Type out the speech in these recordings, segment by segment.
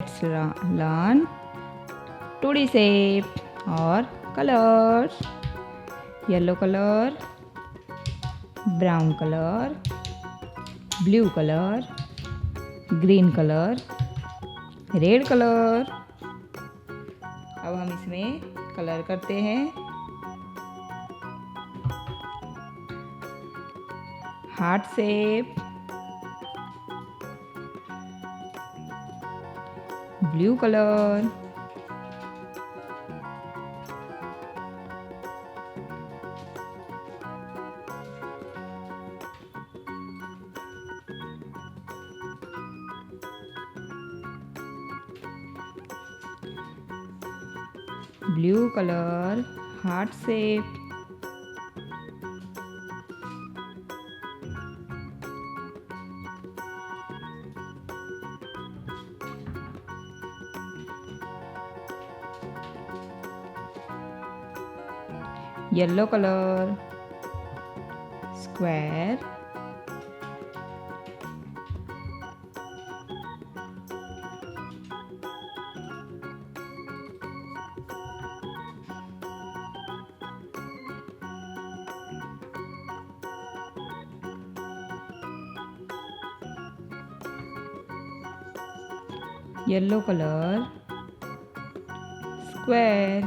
Let's learn 2D shape or colors. Yellow color, brown color, blue color, green colour, red colour. अब हम इसमें colour करते हैं। Heart shape, blue colour, blue color, heart shape, yellow color, square, yellow color, square,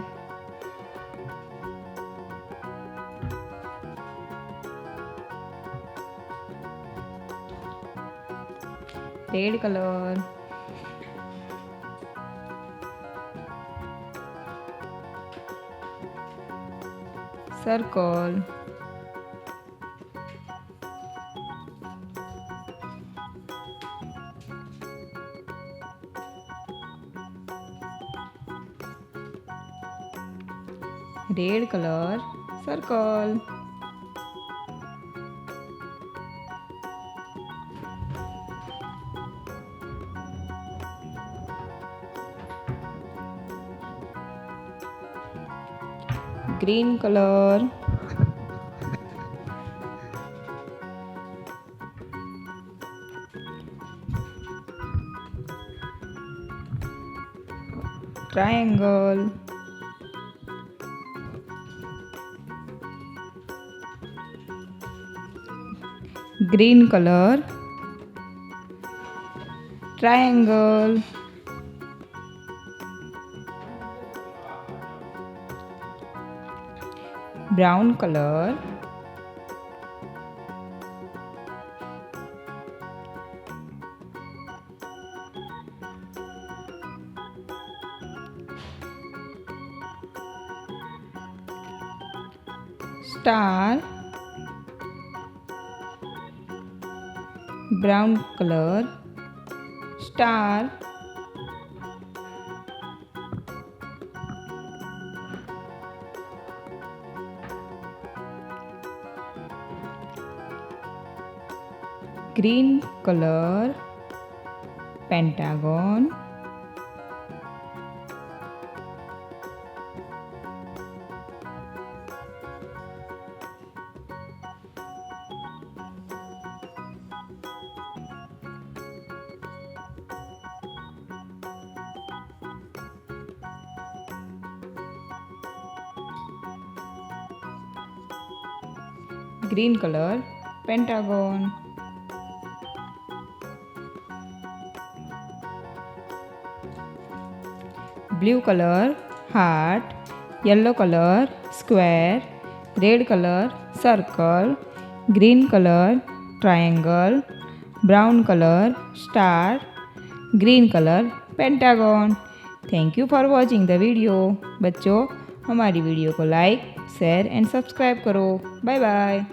red color, circle, red color, circle, green color, triangle, green color, triangle, brown color, star, brown color, star, green color, pentagon, green color, pentagon, blue color, heart, yellow color, square, red color, circle, green color, triangle, brown color, star, green color, pentagon। Thank you for watching the video. बच्चों, हमारी video को like, share and subscribe करो। Bye bye.